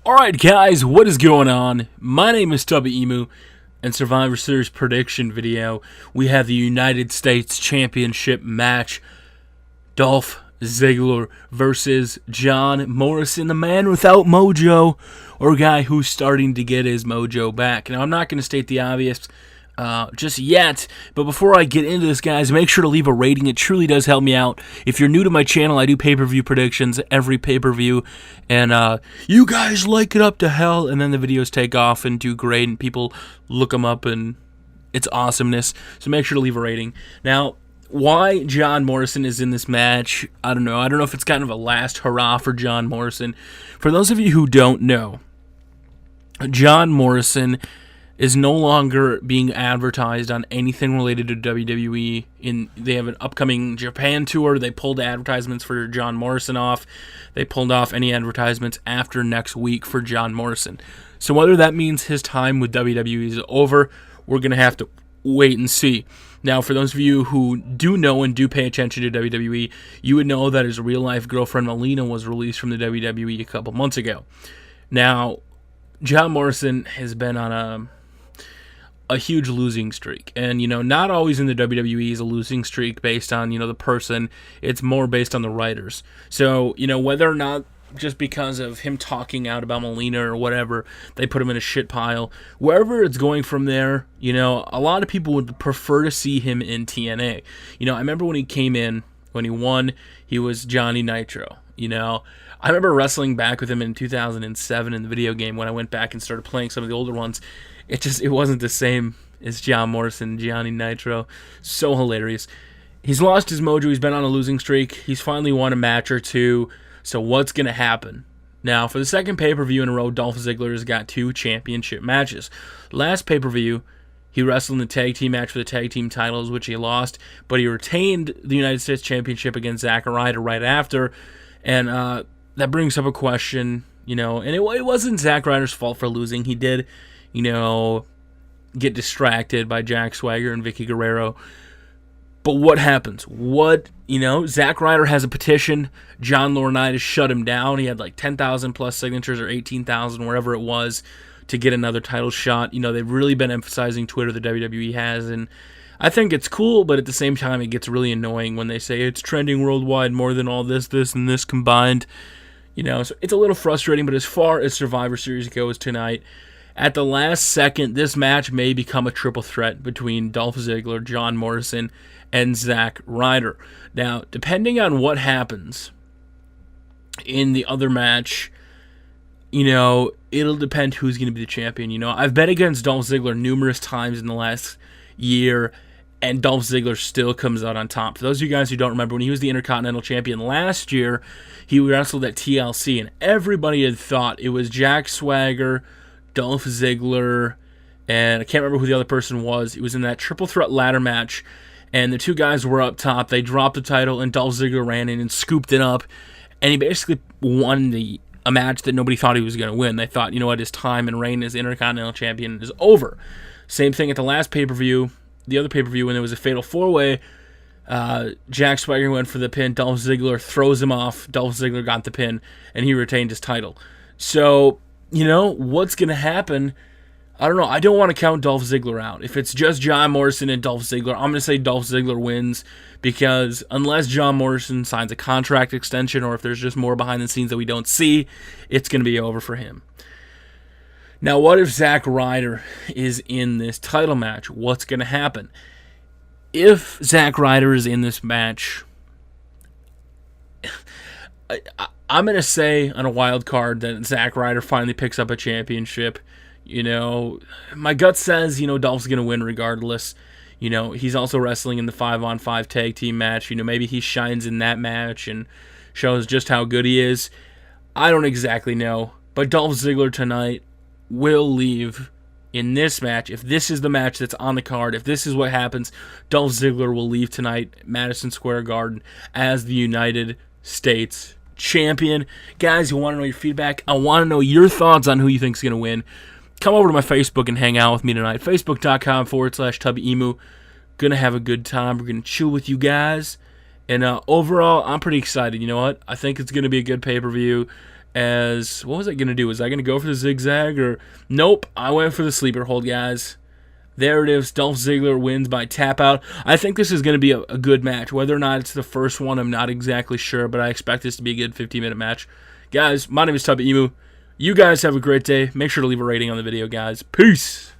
Alright guys, what is going on? My name is Tubby, and Survivor Series prediction video. We have the United States Championship match. Dolph Ziggler versus John Morrison, the man without mojo, or a guy who's starting to get his mojo back. Now, I'm not going to state the obvious just yet, but before I get into this, guys, make sure to leave a rating. It truly does help me out. If you're new to my channel, I do pay-per-view predictions every pay-per-view, and you guys like it up to hell, and then the videos take off and do great, and people look them up, and it's awesomeness. So make sure to leave a rating. Now, why John Morrison is in this match, I don't know. I don't know if it's kind of a last hurrah for John Morrison. For those of you who don't know, John Morrison is no longer being advertised on anything related to WWE. They have an upcoming Japan tour. They pulled advertisements for John Morrison off. They pulled off any advertisements after next week for John Morrison. So whether that means his time with WWE is over, we're going to have to wait and see. Now, for those of you who do know and do pay attention to WWE, you would know that his real-life girlfriend Melina was released from the WWE a couple months ago. Now, John Morrison has been on a huge losing streak, and not always in the WWE is a losing streak based on the person. It's more based on the writers. So whether or not just because of him talking out about Melina or whatever, they put him in a shit pile. Wherever it's going from there, a lot of people would prefer to see him in TNA. I remember when he came in, when he won, he was Johnny Nitro. I remember wrestling back with him in 2007 in the video game when I went back and started playing some of the older ones. It wasn't the same as John Morrison, Johnny Nitro. So hilarious. He's lost his mojo. He's been on a losing streak. He's finally won a match or two. So what's going to happen? Now, for the second pay-per-view in a row, Dolph Ziggler has got 2 championship matches. Last pay-per-view, he wrestled in the tag team match for the tag team titles, which he lost, but he retained the United States Championship against Zack Ryder right after, and that brings up a question, and it wasn't Zack Ryder's fault for losing. He did, get distracted by Jack Swagger and Vicky Guerrero. But what happens? Zack Ryder has a petition. John Laurinaitis shut him down. He had like 10,000 plus signatures or 18,000, wherever it was, to get another title shot. They've really been emphasizing Twitter, the WWE has, and I think it's cool, but at the same time, it gets really annoying when they say it's trending worldwide more than all this, and this combined. So it's a little frustrating, but as far as Survivor Series goes tonight, at the last second, this match may become a triple threat between Dolph Ziggler, John Morrison, and Zack Ryder. Now, depending on what happens in the other match, it'll depend who's going to be the champion. I've bet against Dolph Ziggler numerous times in the last year, and Dolph Ziggler still comes out on top. For those of you guys who don't remember, when he was the Intercontinental Champion last year, he wrestled at TLC, and everybody had thought it was Jack Swagger, Dolph Ziggler, and I can't remember who the other person was. It was in that triple threat ladder match, and the two guys were up top. They dropped the title, and Dolph Ziggler ran in and scooped it up, and he basically won a match that nobody thought he was going to win. They thought, his time and reign as Intercontinental Champion is over. Same thing at the last pay-per-view, the other pay-per-view, when there was a fatal 4-way. Jack Swagger went for the pin. Dolph Ziggler throws him off. Dolph Ziggler got the pin, and he retained his title. So, what's going to happen? I don't know. I don't want to count Dolph Ziggler out. If it's just John Morrison and Dolph Ziggler, I'm going to say Dolph Ziggler wins, because unless John Morrison signs a contract extension or if there's just more behind the scenes that we don't see, it's going to be over for him. Now, what if Zack Ryder is in this title match? What's going to happen? If Zack Ryder is in this match, I'm going to say on a wild card that Zack Ryder finally picks up a championship. My gut says, Dolph's going to win regardless. He's also wrestling in the 5-on-5 tag team match. Maybe he shines in that match and shows just how good he is. I don't exactly know. But Dolph Ziggler tonight will leave in this match. If this is the match that's on the card, if this is what happens, Dolph Ziggler will leave tonight at Madison Square Garden as the United States Champion. Guys, you want to know your feedback? I want to know your thoughts on who you think is going to win. Come over to my Facebook and hang out with me tonight. Facebook.com/TubbyEmu. Gonna have a good time. We're gonna chill with you guys. And overall, I'm pretty excited. You know what? I think it's gonna be a good pay-per-view. as, what was I going to do? Was I going to go for the zigzag or, nope, I went for the sleeper hold, guys. There it is. Dolph Ziggler wins by tap out. I think this is going to be a good match. Whether or not it's the first one, I'm not exactly sure, but I expect this to be a good 15-minute match. Guys, my name is Tubby. You guys have a great day. Make sure to leave a rating on the video, guys. Peace.